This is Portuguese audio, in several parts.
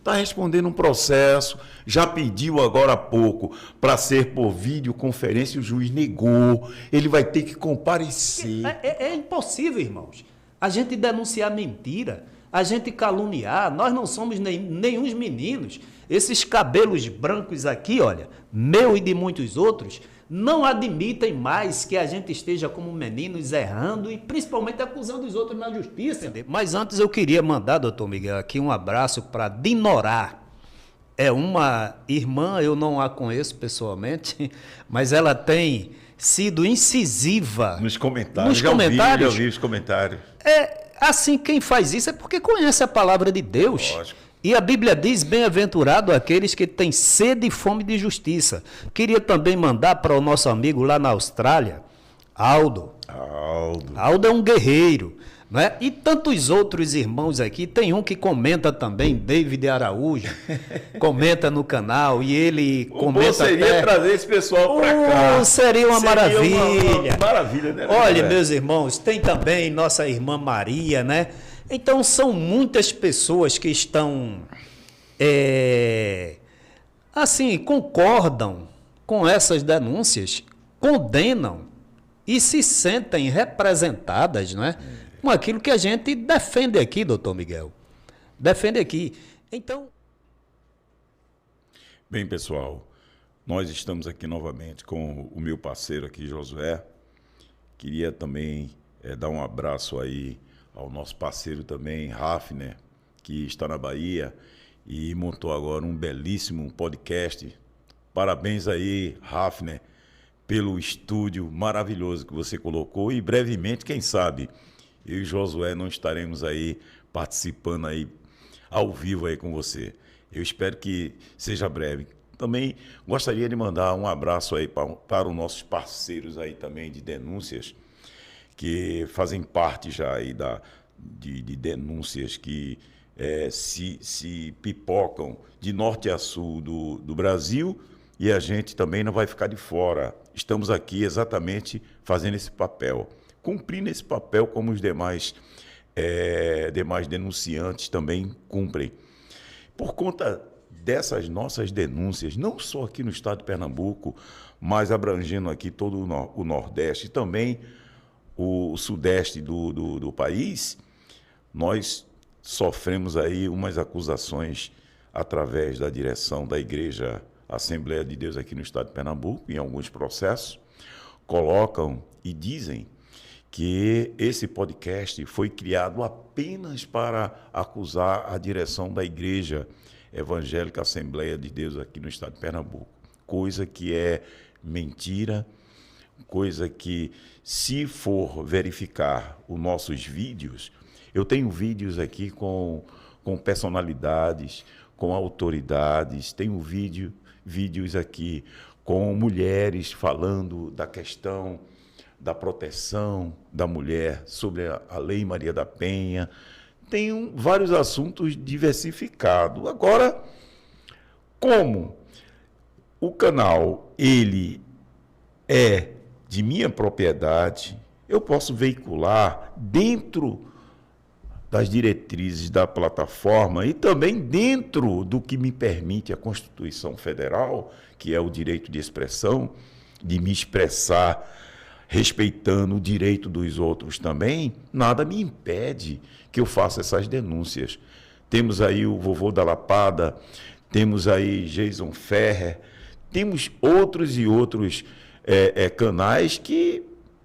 está respondendo um processo, já pediu agora há pouco para ser por videoconferência, o juiz negou, ele vai ter que comparecer. É impossível, irmãos, a gente denunciar mentira, a gente caluniar. Nós não somos nenhum meninos. Esses cabelos brancos aqui, olha, meu e de muitos outros, não admitem mais que a gente esteja como meninos errando e principalmente acusando os outros na justiça. Mas antes eu queria mandar, doutor Miguel, aqui um abraço para Dinorá. É uma irmã, eu não a conheço pessoalmente, mas ela tem sido incisiva. Nos comentários. Nos comentários. Já vi os comentários. Assim, quem faz isso é porque conhece a palavra de Deus. Lógico. E a Bíblia diz, bem-aventurado aqueles que têm sede e fome de justiça. Queria também mandar para o nosso amigo lá na Austrália, Aldo. Aldo é um guerreiro, né? E tantos outros irmãos aqui. Tem um que comenta também, David Araújo, comenta no canal e ele comenta. Seria trazer esse pessoal para cá. Seria uma maravilha. Uma maravilha, né? Olha, meus irmãos, tem também nossa irmã Maria, né? Então, são muitas pessoas que estão, assim, concordam com essas denúncias, condenam e se sentem representadas, não é? Com aquilo que a gente defende aqui, doutor Miguel. Defende aqui. Então... Bem, pessoal, nós estamos aqui novamente com o meu parceiro aqui, Josué. Queria também dar um abraço aí ao nosso parceiro também, Hafner, que está na Bahia e montou agora um belíssimo podcast. Parabéns aí, Hafner, pelo estúdio maravilhoso que você colocou e brevemente, quem sabe, eu e Josué não estaremos aí participando aí ao vivo aí com você. Eu espero que seja breve. Também gostaria de mandar um abraço aí para os nossos parceiros aí também de denúncias, que fazem parte já aí de denúncias que se pipocam de norte a sul do Brasil, e a gente também não vai ficar de fora. Estamos aqui exatamente fazendo esse papel, cumprindo esse papel como os demais denunciantes também cumprem. Por conta dessas nossas denúncias, não só aqui no estado de Pernambuco, mas abrangendo aqui todo o Nordeste e também o Sudeste do país, nós sofremos aí umas acusações através da direção da Igreja Assembleia de Deus aqui no estado de Pernambuco, em alguns processos, colocam e dizem que esse podcast foi criado apenas para acusar a direção da Igreja Evangélica Assembleia de Deus aqui no estado de Pernambuco, coisa que é mentira, coisa que, se for verificar os nossos vídeos, eu tenho vídeos aqui com personalidades, com autoridades, tenho vídeos aqui com mulheres falando da questão da proteção da mulher, sobre a Lei Maria da Penha. Tenho vários assuntos diversificados. Agora, como o canal ele é de minha propriedade, eu posso veicular dentro das diretrizes da plataforma e também dentro do que me permite a Constituição Federal, que é o direito de expressão, de me expressar respeitando o direito dos outros também, nada me impede que eu faça essas denúncias. Temos aí o Vovô da Lapada, temos aí Jason Ferrer, temos outros e outros canais que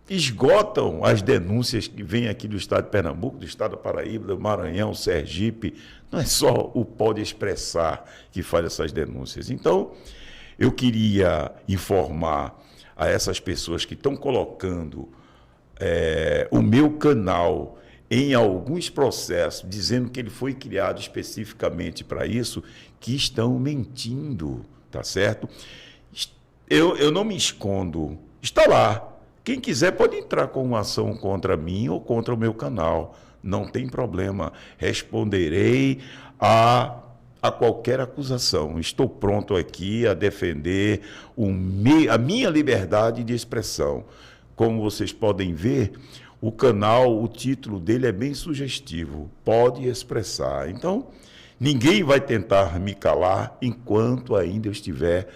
esgotam as denúncias que vêm aqui do estado de Pernambuco, do estado da Paraíba, do Maranhão, Sergipe. Não é só o Pode Expressar que faz essas denúncias. Então, eu queria informar a essas pessoas que estão colocando o meu canal em alguns processos, dizendo que ele foi criado especificamente para isso, que estão mentindo, tá certo? Eu não me escondo, está lá. Quem quiser pode entrar com uma ação contra mim ou contra o meu canal, não tem problema. Responderei a qualquer acusação. Estou pronto aqui a defender a minha liberdade de expressão. Como vocês podem ver, o canal, o título dele é bem sugestivo, Pode Expressar. Então, Ninguém vai tentar me calar enquanto ainda eu estiver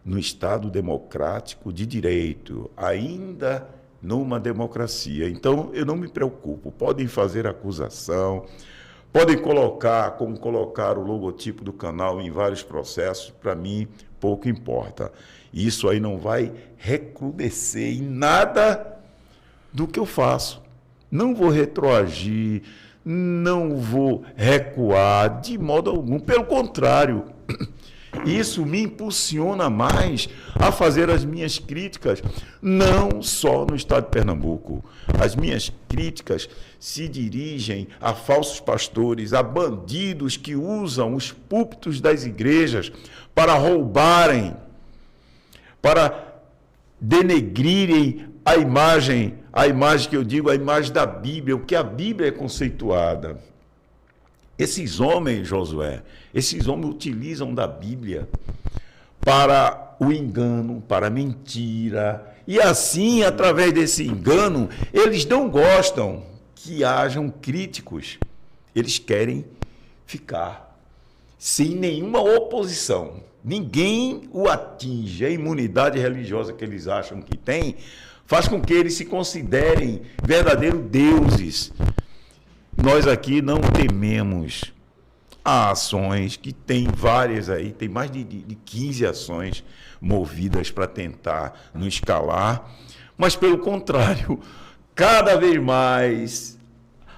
no Estado democrático de direito, ainda numa democracia. Então, eu não me preocupo. Podem fazer acusação, podem colocar, como colocar o logotipo do canal em vários processos, para mim, pouco importa. Isso aí não vai recrudescer em nada do que eu faço. Não vou retroagir, não vou recuar de modo algum. Pelo contrário, isso me impulsiona mais a fazer as minhas críticas, não só no estado de Pernambuco. As minhas críticas se dirigem a falsos pastores, a bandidos que usam os púlpitos das igrejas para roubarem, para denegrirem a imagem que eu digo, a imagem da Bíblia, o que a Bíblia é conceituada. Esses homens, Josué, esses homens utilizam da Bíblia para o engano, para a mentira. E assim, através desse engano, eles não gostam que hajam críticos. Eles querem ficar sem nenhuma oposição. Ninguém o atinge. A imunidade religiosa que eles acham que tem faz com que eles se considerem verdadeiros deuses. Nós aqui não tememos a ações, que tem várias aí, tem mais de 15 ações movidas para tentar nos escalar, mas pelo contrário, cada vez mais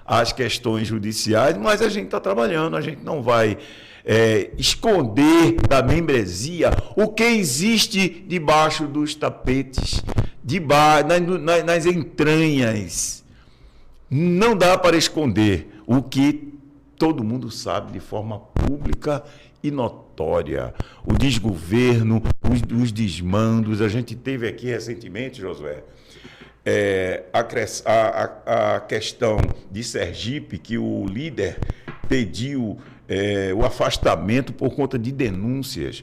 as questões judiciais, mas a gente está trabalhando, a gente não vai esconder da membresia o que existe debaixo dos tapetes, nas entranhas. Não dá para esconder o que todo mundo sabe de forma pública e notória. O desgoverno, os desmandos. A gente teve aqui recentemente, Josué, a questão de Sergipe, que o líder pediu o afastamento por conta de denúncias.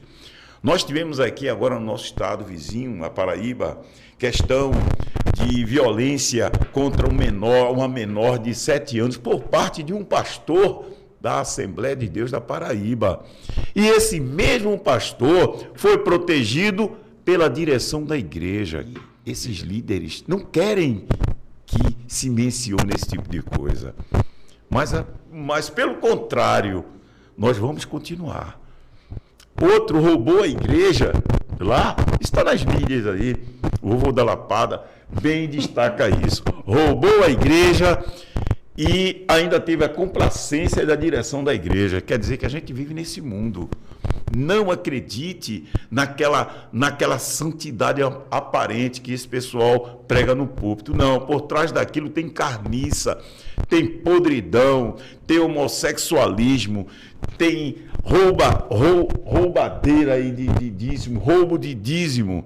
Nós tivemos aqui agora no nosso estado vizinho, a Paraíba, questão de violência contra uma menor de 7 anos por parte de um pastor da Assembleia de Deus da Paraíba. E esse mesmo pastor foi protegido pela direção da igreja. Esses líderes não querem que se mencione esse tipo de coisa. Mas pelo contrário, nós vamos continuar. Outro roubou a igreja, lá está nas mídias aí, o vovô da Lapada bem destaca isso. Roubou a igreja e ainda teve a complacência da direção da igreja. Quer dizer que a gente vive nesse mundo. Não acredite naquela santidade aparente que esse pessoal prega no púlpito. Não, por trás daquilo tem carniça, tem podridão, tem homossexualismo, tem roubadeira aí de dízimo, roubo de dízimo.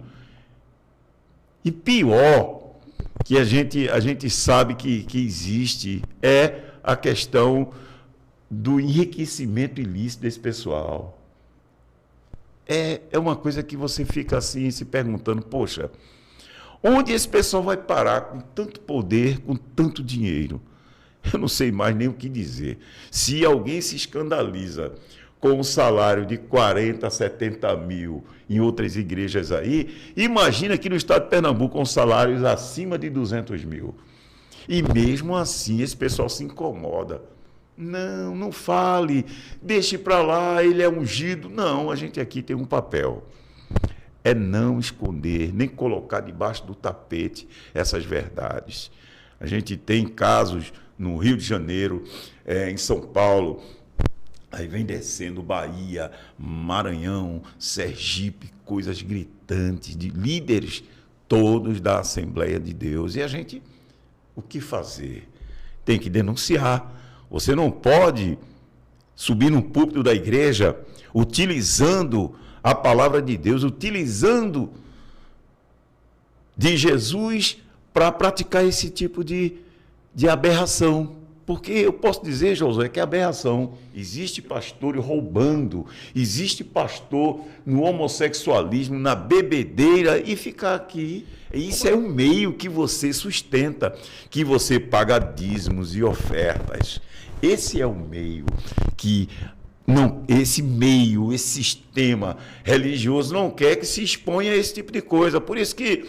E pior, que a gente sabe que existe, é a questão do enriquecimento ilícito desse pessoal. É uma coisa que você fica assim se perguntando, poxa, onde esse pessoal vai parar com tanto poder, com tanto dinheiro? Eu não sei mais nem o que dizer. Se alguém se escandaliza com um salário de 40, 70 mil em outras igrejas aí, imagina aqui no estado de Pernambuco com salários acima de 200 mil. E mesmo assim esse pessoal se incomoda. Não fale, deixe para lá, ele é ungido. Não, a gente aqui tem um papel. É não esconder, nem colocar debaixo do tapete essas verdades. A gente tem casos no Rio de Janeiro, em São Paulo, aí vem descendo Bahia, Maranhão, Sergipe, coisas gritantes de líderes todos da Assembleia de Deus. E a gente, o que fazer? Tem que denunciar. Você não pode subir no púlpito da igreja utilizando a palavra de Deus, utilizando de Jesus para praticar esse tipo de aberração. Porque eu posso dizer, Josué, que é aberração. Existe pastor roubando, existe pastor no homossexualismo, na bebedeira e ficar aqui. Isso é um meio que você sustenta, que você paga dízimos e ofertas. Esse é o meio que não, esse meio, esse sistema religioso não quer que se exponha a esse tipo de coisa. Por isso que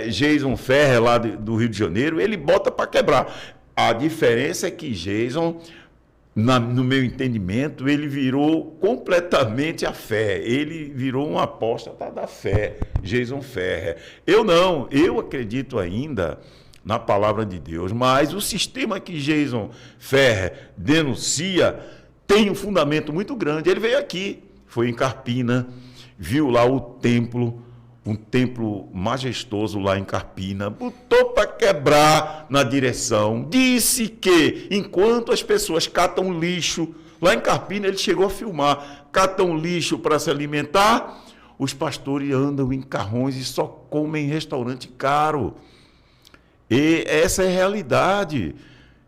Jason Ferrer, lá do Rio de Janeiro, ele bota para quebrar. A diferença é que Jason, no meu entendimento, ele virou completamente a fé. Ele virou um apóstata da fé, Jason Ferrer. Eu não, eu acredito ainda na palavra de Deus, mas o sistema que Jason Ferrer denuncia tem um fundamento muito grande. Ele veio aqui, foi em Carpina, viu lá o templo, um templo majestoso lá em Carpina, botou para quebrar na direção, disse que enquanto as pessoas catam lixo, lá em Carpina ele chegou a filmar, catam lixo para se alimentar, os pastores andam em carrões e só comem em restaurante caro. E essa é a realidade.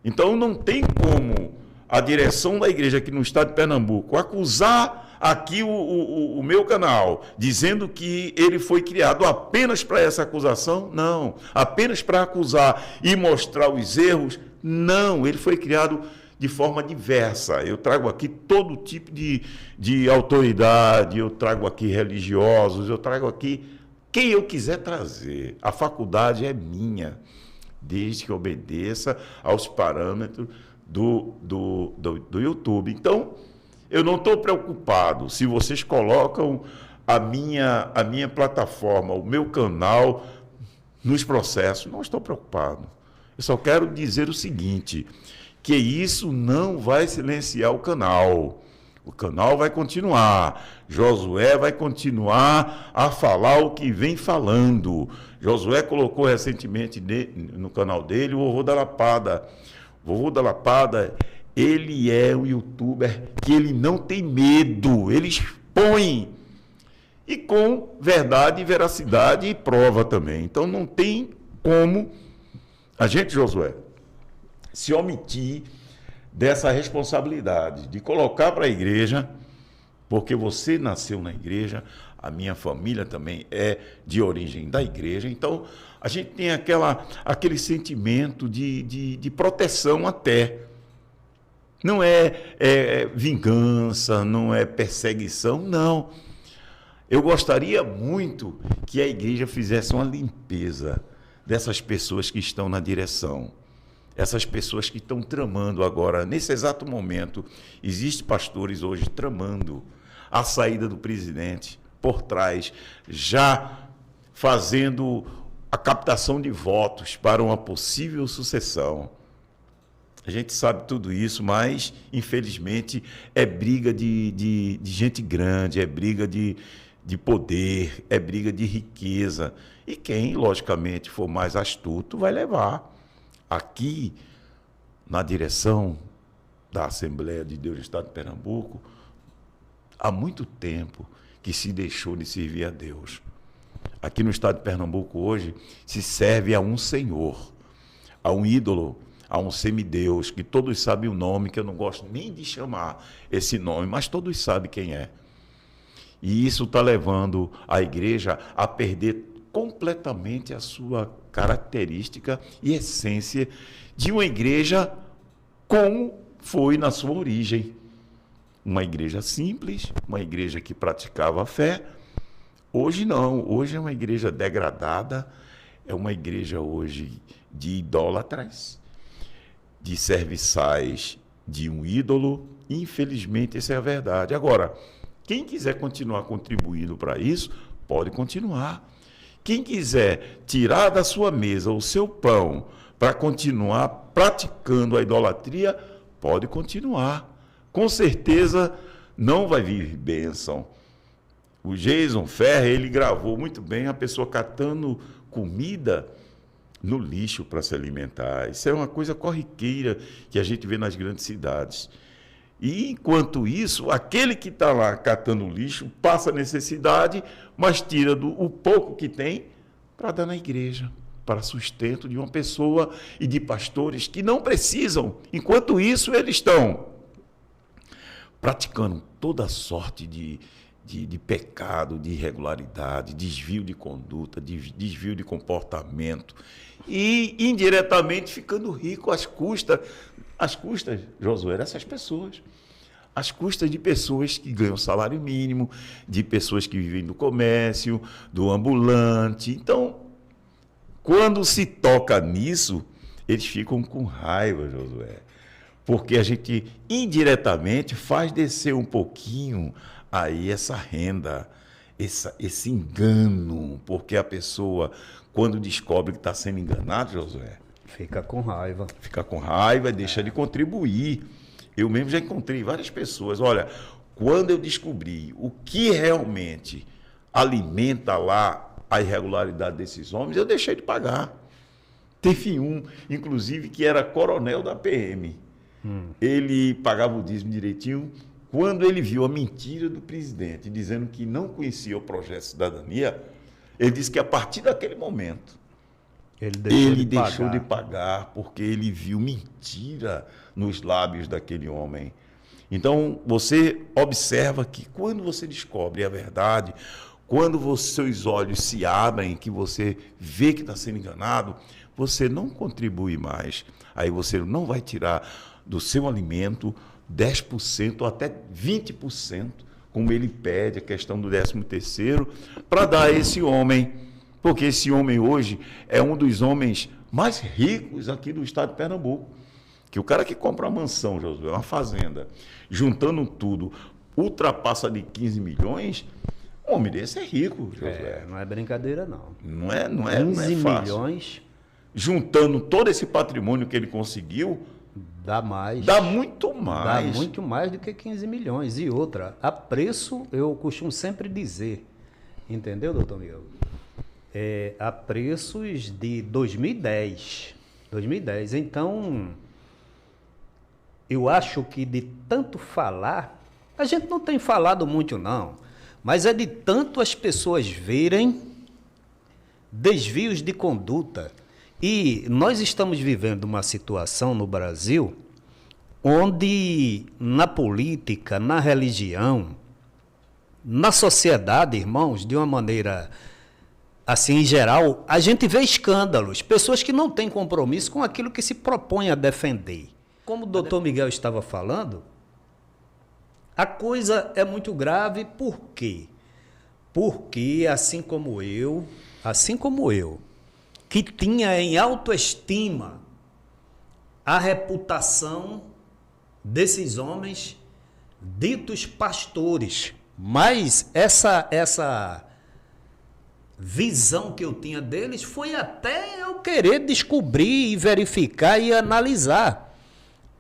Então não tem como a direção da igreja aqui no estado de Pernambuco acusar aqui o meu canal, dizendo que ele foi criado apenas para essa acusação. Não, apenas para acusar e mostrar os erros. Não, ele foi criado de forma diversa. Eu trago aqui todo tipo de autoridade, eu trago aqui religiosos, eu trago aqui quem eu quiser trazer. A faculdade é minha, desde que obedeça aos parâmetros do YouTube. Então, eu não estou preocupado se vocês colocam a minha plataforma, o meu canal nos processos. Não estou preocupado. Eu só quero dizer o seguinte, que isso não vai silenciar o canal. O canal vai continuar. Josué vai continuar a falar o que vem falando. Josué colocou recentemente no canal dele o Vovô da Lapada. O Vovô da Lapada, ele é um youtuber que ele não tem medo, ele expõe. E com verdade, veracidade e prova também. Então não tem como a gente, Josué, se omitir dessa responsabilidade de colocar para a igreja, porque você nasceu na igreja, a minha família também é de origem da igreja, então a gente tem aquele sentimento de proteção até. Não é vingança, não é perseguição, não. Eu gostaria muito que a igreja fizesse uma limpeza dessas pessoas que estão na direção. Essas pessoas que estão tramando agora, nesse exato momento, existem pastores hoje tramando a saída do presidente por trás, já fazendo a captação de votos para uma possível sucessão. A gente sabe tudo isso, mas, infelizmente, é briga de gente grande, é briga de poder, é briga de riqueza. E quem, logicamente, for mais astuto vai levar. Aqui, na direção da Assembleia de Deus do Estado de Pernambuco, há muito tempo que se deixou de servir a Deus. Aqui no Estado de Pernambuco, hoje, se serve a um Senhor, a um ídolo, a um semideus, que todos sabem o nome, que eu não gosto nem de chamar esse nome, mas todos sabem quem é. E isso está levando a igreja a perder completamente a sua característica e essência de uma igreja como foi na sua origem. Uma igreja simples, uma igreja que praticava a fé. Hoje não, hoje é uma igreja degradada, é uma igreja hoje de idólatras, de serviçais de um ídolo. Infelizmente, essa é a verdade. Agora, quem quiser continuar contribuindo para isso, pode continuar. Quem quiser tirar da sua mesa o seu pão para continuar praticando a idolatria, pode continuar. Com certeza não vai vir bênção. O Jason Ferrer, ele gravou muito bem a pessoa catando comida no lixo para se alimentar. Isso é uma coisa corriqueira que a gente vê nas grandes cidades. E, enquanto isso, aquele que está lá catando lixo passa necessidade, mas tira o pouco que tem para dar na igreja, para sustento de uma pessoa e de pastores que não precisam. Enquanto isso, eles estão praticando toda sorte de pecado, de irregularidade, desvio de conduta, desvio de comportamento e, indiretamente, ficando rico às custas, Josué, dessas pessoas. às custas de pessoas que ganham salário mínimo, de pessoas que vivem do comércio, do ambulante. Então, quando se toca nisso, eles ficam com raiva, Josué, porque a gente indiretamente faz descer um pouquinho aí essa renda, esse engano, porque a pessoa, quando descobre que está sendo enganado, Josué, Fica com raiva. fica com raiva e deixa de contribuir. Eu mesmo já encontrei várias pessoas. Olha, quando eu descobri o que realmente alimenta lá a irregularidade desses homens, eu deixei de pagar. Teve um, inclusive, que era coronel da PM. Ele pagava o dízimo direitinho. Quando ele viu a mentira do presidente, dizendo que não conhecia o projeto de cidadania, ele disse que a partir daquele momento, ele deixou de pagar, porque ele viu mentira nos lábios daquele homem. Então, você observa que quando você descobre a verdade, quando seus olhos se abrem, que você vê que está sendo enganado, você não contribui mais. Aí você não vai tirar do seu alimento 10% ou até 20%, como ele pede, a questão do 13º, para dar a esse homem. Porque esse homem hoje é um dos homens mais ricos aqui do estado de Pernambuco. Que o cara que compra uma mansão, Josué, uma fazenda, juntando tudo, ultrapassa de 15 milhões, um homem desse é rico, Josué. Não é brincadeira, não. Não é 15 fácil. milhões Juntando todo esse patrimônio que ele conseguiu, dá mais. dá muito mais. Dá muito mais do que 15 milhões. E outra, a preço, eu costumo sempre dizer, entendeu, doutor Miguel? A preços de 2010. Então, eu acho que de tanto falar, a gente não tem falado muito não, mas é de tanto as pessoas verem desvios de conduta. E nós estamos vivendo uma situação no Brasil onde na política, na religião, na sociedade, irmãos, de uma maneira assim, em geral, a gente vê escândalos, pessoas que não têm compromisso com aquilo que se propõe a defender. Como o doutor Miguel estava falando, a coisa é muito grave, por quê? Porque, assim como eu, que tinha em autoestima a reputação desses homens ditos pastores, mas essa visão que eu tinha deles foi até eu querer descobrir e verificar e analisar.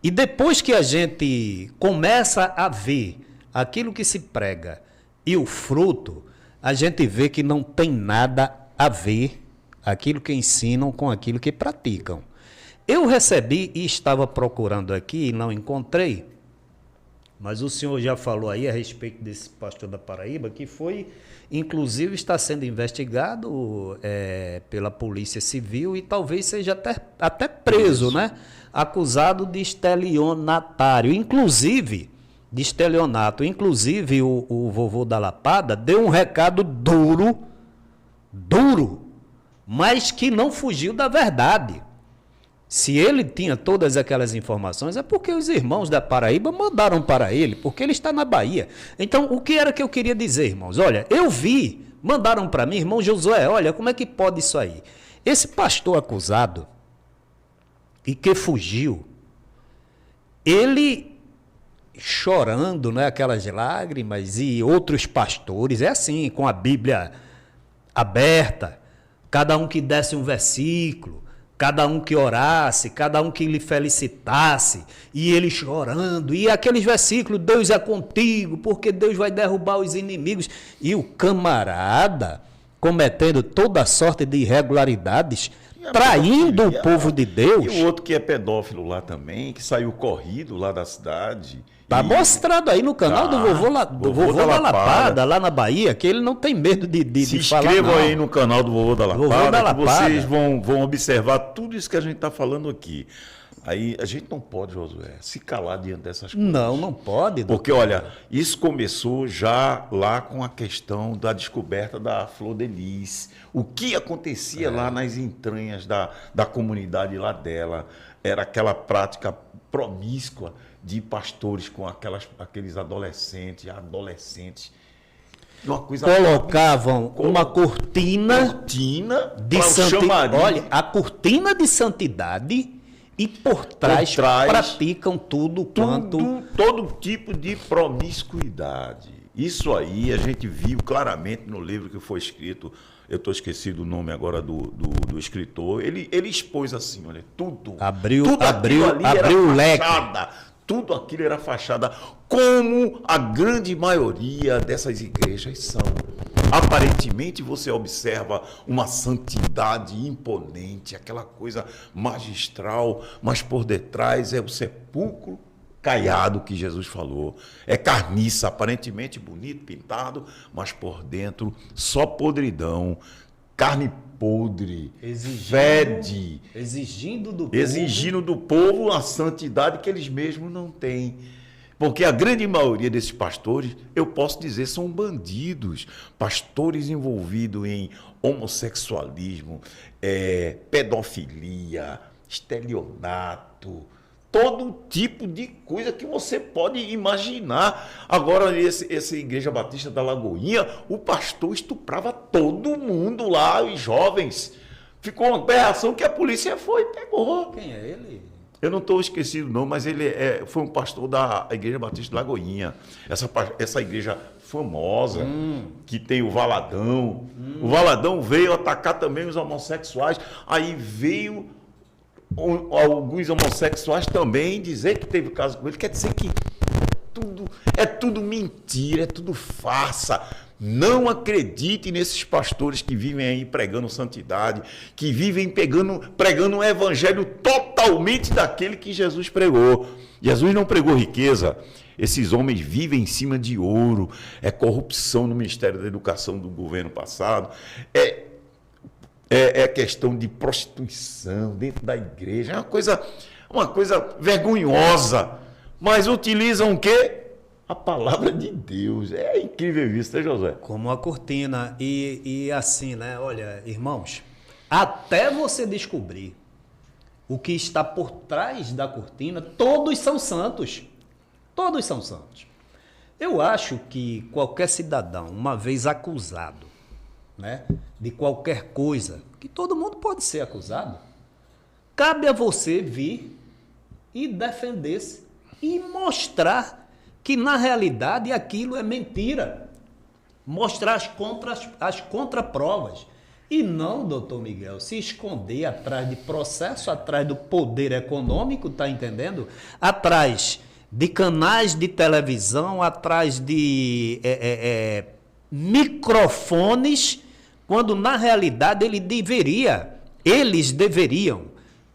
E depois que a gente começa a ver aquilo que se prega e o fruto, a gente vê que não tem nada a ver aquilo que ensinam com aquilo que praticam. Eu recebi e estava procurando aqui e não encontrei, mas o senhor já falou aí a respeito desse pastor da Paraíba, que foi, inclusive, está sendo investigado pela Polícia Civil e talvez seja até preso, né? Acusado de estelionatário, inclusive, de estelionato. Inclusive, o vovô da Lapada deu um recado duro, mas que não fugiu da verdade. Se ele tinha todas aquelas informações, é porque os irmãos da Paraíba mandaram para ele, porque ele está na Bahia. Então, o que era que eu queria dizer, irmãos? Olha, eu vi, mandaram para mim, irmão Josué, olha, como é que pode isso aí? Esse pastor acusado, e que fugiu, ele chorando, né, aquelas lágrimas, e outros pastores, é assim, com a Bíblia aberta, cada um que desse um versículo, cada um que orasse, cada um que lhe felicitasse, e ele chorando, e aqueles versículos, Deus é contigo, porque Deus vai derrubar os inimigos, e o camarada cometendo toda sorte de irregularidades, traindo o povo de Deus. E o outro que é pedófilo lá também, que saiu corrido lá da cidade. Está mostrado aí no canal do vovô da Lapada, lá na Bahia, que ele não tem medo de falar. Se inscrevam aí no canal do vovô da Lapada, que vocês vão observar tudo isso que a gente está falando aqui. Aí a gente não pode, Josué, se calar diante dessas coisas. Não pode. Porque, olha, isso começou já lá com a questão da descoberta da Flor de Lis. O que acontecia lá nas entranhas da comunidade lá dela era aquela prática promíscua de pastores com aqueles adolescentes. Uma coisa colocavam uma cortina de santidade. Olha, a cortina de santidade e por trás praticam todo tipo de promiscuidade. Isso aí a gente viu claramente no livro que foi escrito. Eu estou esquecido o nome agora do escritor. Ele expôs assim, olha, tudo. Abriu o leque. Tudo aquilo era fachada, como a grande maioria dessas igrejas são. Aparentemente você observa uma santidade imponente, aquela coisa magistral, mas por detrás é o sepulcro caiado que Jesus falou. É carniça, aparentemente bonito, pintado, mas por dentro só podridão, carne podre, fede. Exigindo do povo a santidade que eles mesmos não têm. Porque a grande maioria desses pastores, eu posso dizer, são bandidos. Pastores envolvidos em homossexualismo, pedofilia, estelionato, todo tipo de coisa que você pode imaginar. Agora, essa Igreja Batista da Lagoinha, o pastor estuprava todo mundo lá, os jovens. Ficou uma reação que a polícia foi e pegou. Quem é ele? Eu não estou esquecido não, mas ele foi um pastor da Igreja Batista da Lagoinha. Essa igreja famosa, que tem o Valadão. O Valadão veio atacar também os homossexuais. Aí veio alguns homossexuais também dizer que teve caso com ele. Quer dizer que é tudo mentira, é tudo farsa. Não acredite nesses pastores que vivem aí pregando santidade, que vivem pregando um evangelho totalmente daquele que Jesus pregou. Jesus não pregou riqueza. Esses homens vivem em cima de ouro. É corrupção no Ministério da Educação do governo passado. É questão de prostituição dentro da igreja. É uma coisa vergonhosa. Mas utilizam o quê? A palavra de Deus. É incrível isso, né, José? Como a cortina. E assim, né? Olha, irmãos, até você descobrir o que está por trás da cortina, todos são santos. Todos são santos. Eu acho que qualquer cidadão, uma vez acusado, né, de qualquer coisa, que todo mundo pode ser acusado, cabe a você vir e defender-se e mostrar que, na realidade, aquilo é mentira. Mostrar as contraprovas. E não, doutor Miguel, se esconder atrás de processo, atrás do poder econômico, tá entendendo? Atrás de canais de televisão, atrás de microfones, quando, na realidade, eles deveriam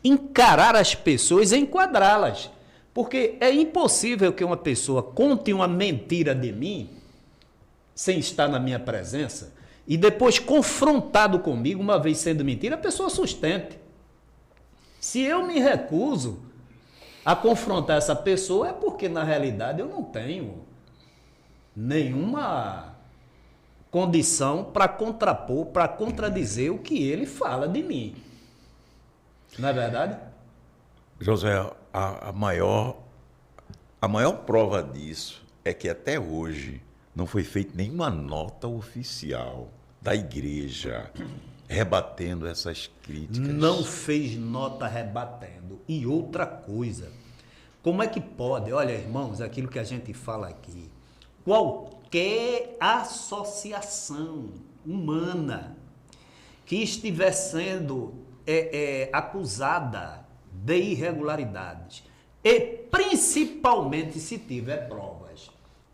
encarar as pessoas e enquadrá-las. Porque é impossível que uma pessoa conte uma mentira de mim, sem estar na minha presença, e depois, confrontado comigo, uma vez sendo mentira, a pessoa sustente. Se eu me recuso a confrontar essa pessoa, é porque, na realidade, eu não tenho nenhuma condição para contrapor, para contradizer o que ele fala de mim. Não é verdade? José, a maior prova disso é que até hoje não foi feita nenhuma nota oficial da igreja rebatendo essas críticas. Não fez nota rebatendo. E outra coisa, como é que pode, olha, irmãos, aquilo que a gente fala aqui, qualquer associação humana que estiver sendo acusada de irregularidades, e principalmente se tiver provas,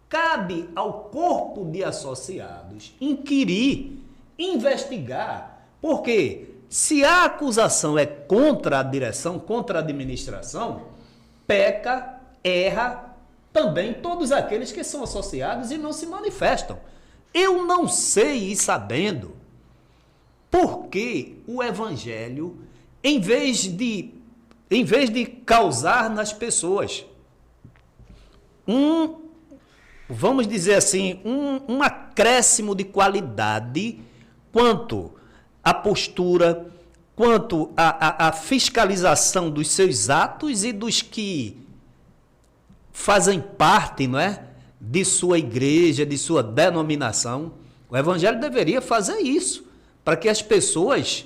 cabe ao corpo de associados inquirir, investigar, porque se a acusação é contra a direção, contra a administração, peca, erra também todos aqueles que são associados e não se manifestam. Eu não sei, e sabendo, por que o evangelho, em vez de causar nas pessoas vamos dizer assim, um acréscimo de qualidade quanto à postura, quanto à fiscalização dos seus atos e dos que fazem parte, não é, de sua igreja, de sua denominação. O evangelho deveria fazer isso, para que as pessoas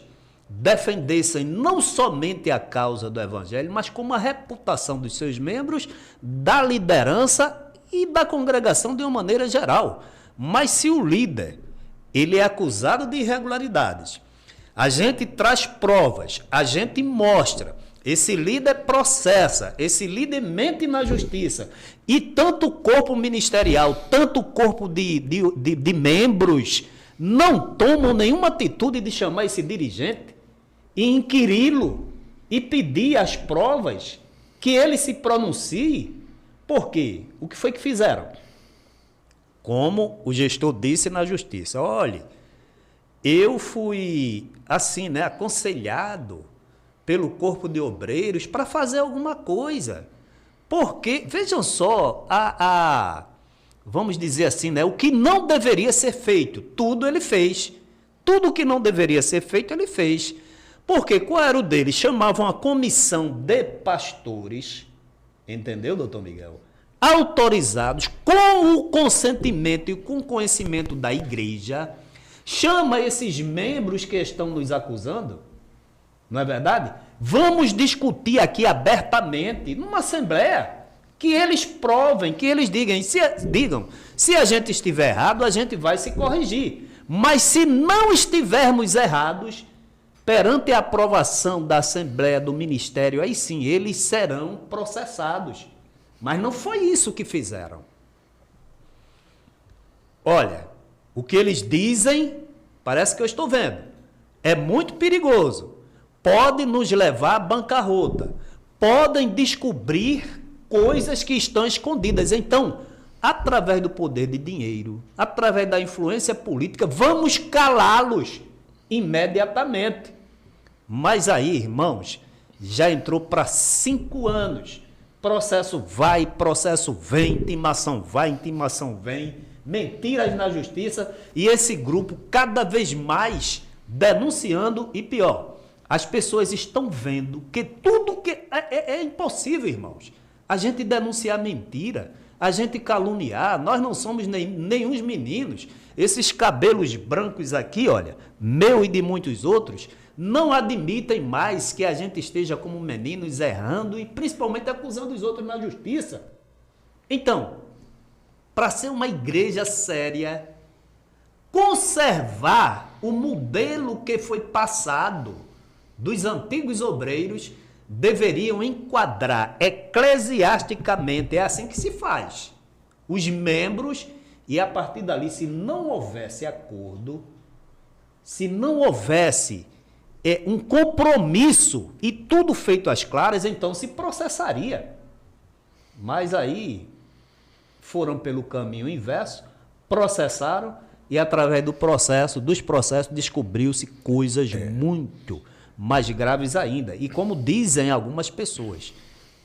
defendessem não somente a causa do evangelho, mas como a reputação dos seus membros, da liderança e da congregação de uma maneira geral. Mas se o líder, ele é acusado de irregularidades, a gente traz provas, a gente mostra, esse líder processa, esse líder mente na justiça, e tanto o corpo ministerial, tanto o corpo de membros, não tomam nenhuma atitude de chamar esse dirigente e inquiri-lo e pedir as provas que ele se pronuncie. Por quê? O que foi que fizeram? Como o gestor disse na justiça, olhe, eu fui assim, né, aconselhado pelo corpo de obreiros para fazer alguma coisa. Porque, vejam só, vamos dizer assim, né, o que não deveria ser feito, tudo ele fez. Tudo o que não deveria ser feito, ele fez. Porque qual era o dele? Chamavam a comissão de pastores, entendeu, doutor Miguel? Autorizados com o consentimento e com o conhecimento da igreja, chama esses membros que estão nos acusando, não é verdade? Vamos discutir aqui abertamente, numa assembleia, que eles provem, que eles digam, se a gente estiver errado, a gente vai se corrigir. Mas se não estivermos errados, perante a aprovação da Assembleia do Ministério, aí sim, eles serão processados. Mas não foi isso que fizeram. Olha, o que eles dizem, parece que eu estou vendo, é muito perigoso. Pode nos levar à bancarrota. Podem descobrir coisas que estão escondidas. Então, através do poder de dinheiro, através da influência política, vamos calá-los imediatamente. Mas aí, irmãos, já entrou para 5 anos. Processo vai, processo vem, intimação vai, intimação vem, mentiras na justiça, e esse grupo cada vez mais denunciando, e pior, as pessoas estão vendo que tudo que é impossível, irmãos. A gente denunciar mentira, a gente caluniar, nós não somos nenhum meninos. Esses cabelos brancos aqui, olha, meu e de muitos outros, não admitem mais que a gente esteja como meninos errando e principalmente acusando os outros na justiça. Então, para ser uma igreja séria, conservar o modelo que foi passado dos antigos obreiros, deveriam enquadrar eclesiasticamente, é assim que se faz, os membros, e a partir dali, se não houvesse acordo, se não houvesse um compromisso e tudo feito às claras, então se processaria. Mas aí foram pelo caminho inverso, processaram e através dos processos descobriu-se coisas muito mais graves ainda. E como dizem algumas pessoas,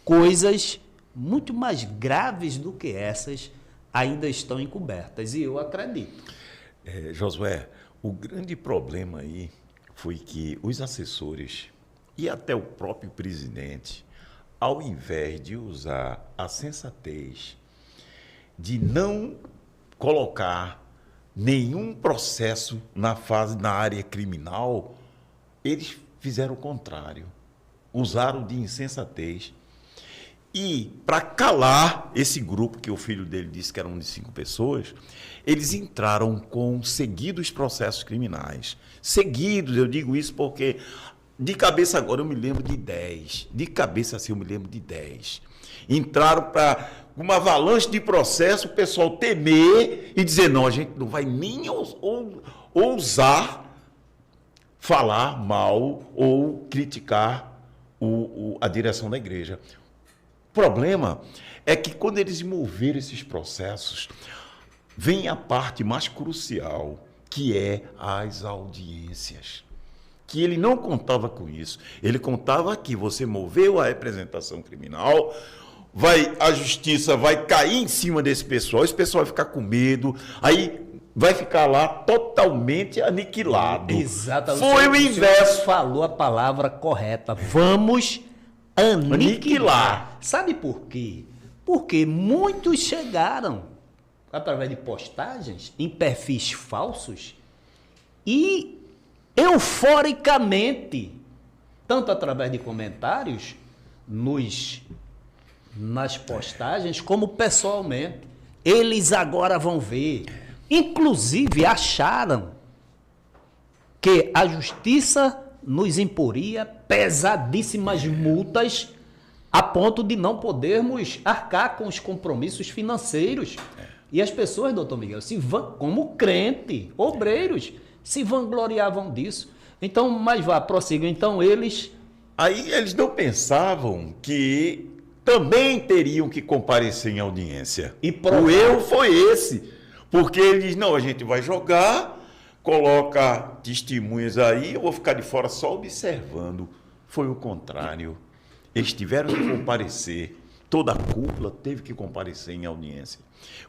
coisas muito mais graves do que essas ainda estão encobertas. E eu acredito. Josué, o grande problema aí foi que os assessores e até o próprio presidente, ao invés de usar a sensatez de não colocar nenhum processo na área criminal, eles fizeram o contrário. Usaram de insensatez. E, para calar esse grupo, que o filho dele disse que eram de 5 pessoas, eles entraram com seguidos processos criminais. Seguidos, eu digo isso porque, de cabeça agora, eu me lembro de 10. De cabeça assim, eu me lembro de 10. Entraram para uma avalanche de processo, o pessoal temer e dizer, não, a gente não vai nem ousar falar mal ou criticar a direção da igreja. O problema é que quando eles moveram esses processos, vem a parte mais crucial, que é as audiências. Que ele não contava com isso. Ele contava que você moveu a representação criminal, a justiça vai cair em cima desse pessoal, esse pessoal vai ficar com medo, aí vai ficar lá totalmente aniquilado. Exatamente. Foi o inverso. Falou a palavra correta. Vamos aniquilar. Sabe por quê? Porque muitos chegaram através de postagens em perfis falsos e euforicamente, tanto através de comentários nas postagens, como pessoalmente. Eles agora vão ver. Inclusive, acharam que a justiça nos imporia pesadíssimas multas a ponto de não podermos arcar com os compromissos financeiros. E as pessoas, doutor Miguel, como crente, obreiros, se vangloriavam disso. Então, mas vá, prossigam. Então, eles... Aí eles não pensavam que também teriam que comparecer em audiência. E provar. O erro foi esse. Porque eles, não, a gente vai jogar, coloca testemunhas aí, eu vou ficar de fora só observando. Foi o contrário. Eles tiveram que comparecer. Toda a cúpula teve que comparecer em audiência.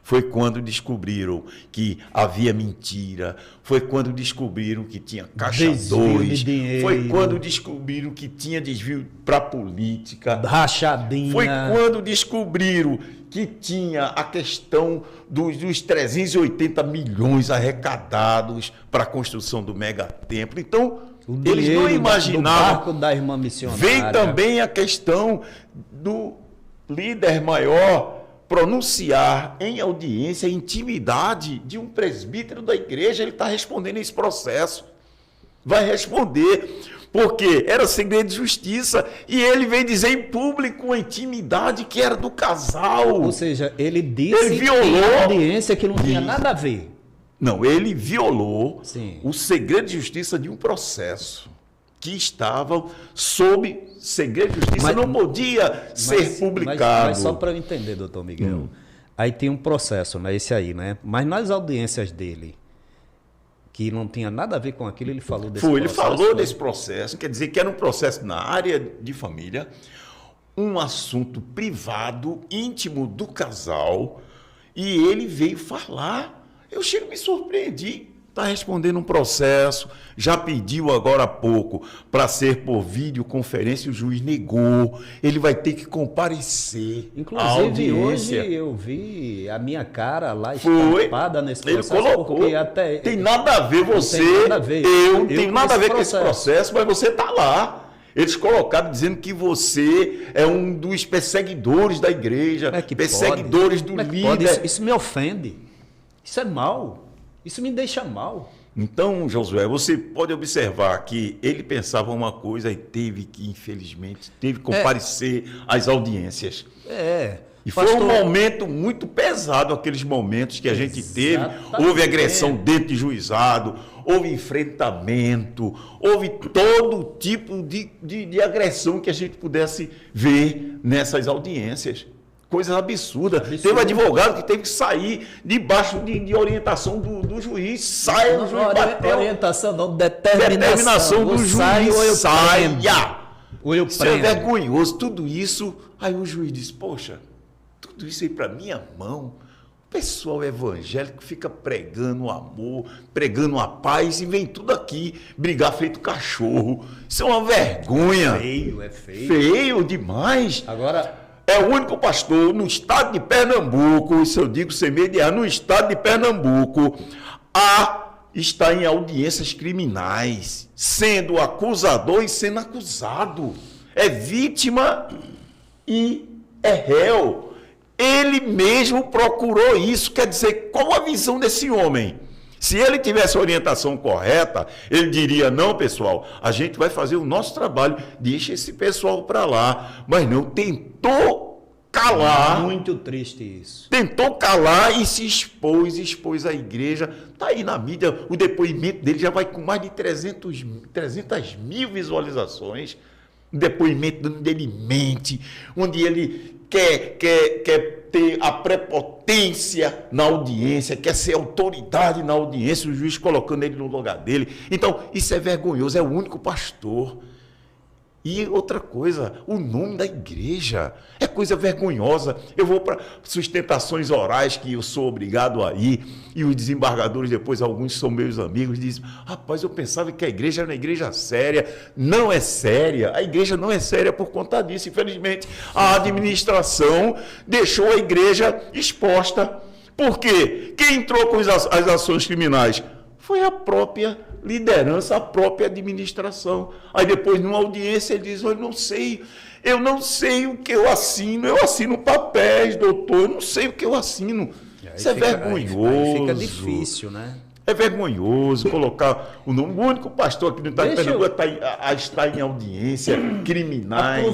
Foi quando descobriram que havia mentira, foi quando descobriram que tinha caixa 2, foi quando descobriram que tinha desvio para política, rachadinha. Foi quando descobriram que tinha a questão dos 380 milhões arrecadados para a construção do megatemplo. Então, eles não imaginavam. Do barco da irmã missionária. Vem também a questão do líder maior pronunciar em audiência a intimidade de um presbítero da igreja. Ele está respondendo esse processo. Vai responder, porque era segredo de justiça e ele veio dizer em público a intimidade que era do casal. Ou seja, ele disse ele violou em audiência que não tinha nada a ver. Não, ele violou Sim. o segredo de justiça de um processo que estava sob segredo de justiça, não podia ser publicado. Mas só para eu entender, doutor Miguel, aí tem um processo, né, esse aí, né? Mas nas audiências dele, que não tinha nada a ver com aquilo, ele falou desse processo. Ele falou desse processo, quer dizer que era um processo na área de família, um assunto privado, íntimo do casal, e ele veio falar. Eu chego e me surpreendi. Está respondendo um processo, já pediu agora há pouco para ser por videoconferência, o juiz negou, ele vai ter que comparecer. Inclusive, hoje eu vi a minha cara lá estampada nesse processo. Ele colocou, até, tem nada a ver você, eu não tenho nada a ver com esse processo, mas você está lá. Eles colocaram dizendo que você é um dos perseguidores da igreja, perseguidores do líder. Isso me ofende, isso é mal. Isso me deixa mal. Então, Josué, você pode observar que ele pensava uma coisa e teve que, infelizmente, que comparecer às audiências. E pastor, foi um momento muito pesado, aqueles momentos que a gente teve. Houve agressão dentro de juizado, houve enfrentamento, houve todo tipo de agressão que a gente pudesse ver nessas audiências. Coisas absurdas. Teve advogado que teve que sair debaixo de orientação do juiz. Saia, o juiz bateu. Orientação não, determinação do juiz. Saia. Ou eu isso é vergonhoso. Tudo isso. Aí o juiz diz, poxa, tudo isso aí para minha mão. O pessoal evangélico fica pregando o amor, pregando a paz e vem tudo aqui brigar feito cachorro. Isso é uma vergonha. É feio. Feio demais. Agora... É o único pastor no estado de Pernambuco, isso eu digo sem mediar, no estado de Pernambuco, está em audiências criminais, sendo acusador e sendo acusado. É vítima e é réu. Ele mesmo procurou isso, quer dizer, qual a visão desse homem? Se ele tivesse a orientação correta, ele diria, não, pessoal, a gente vai fazer o nosso trabalho, deixa esse pessoal para lá. Mas não, tentou calar. Muito triste isso. Tentou calar e se expôs à igreja. Está aí na mídia, o depoimento dele já vai com mais de 300 mil visualizações. O depoimento dele mente, onde ele quer ter a prepotência na audiência, quer ser autoridade na audiência, o juiz colocando ele no lugar dele. Então, isso é vergonhoso, é o único pastor. E outra coisa, o nome da igreja é coisa vergonhosa. Eu vou para sustentações orais que eu sou obrigado a ir, e os desembargadores, depois, alguns são meus amigos, dizem: rapaz, eu pensava que a igreja era uma igreja séria. Não é séria. A igreja não é séria por conta disso. Infelizmente, a administração deixou a igreja exposta. Por quê? Quem entrou com as ações criminais? Foi a própria liderança, a própria administração. Aí depois, numa audiência, ele diz: eu não sei o que eu assino papéis, doutor, eu não sei o que eu assino. Isso é vergonhoso. Aí fica difícil, né? É vergonhoso colocar o nome. O único pastor aqui no estado de Pernambuco está em audiência, criminais.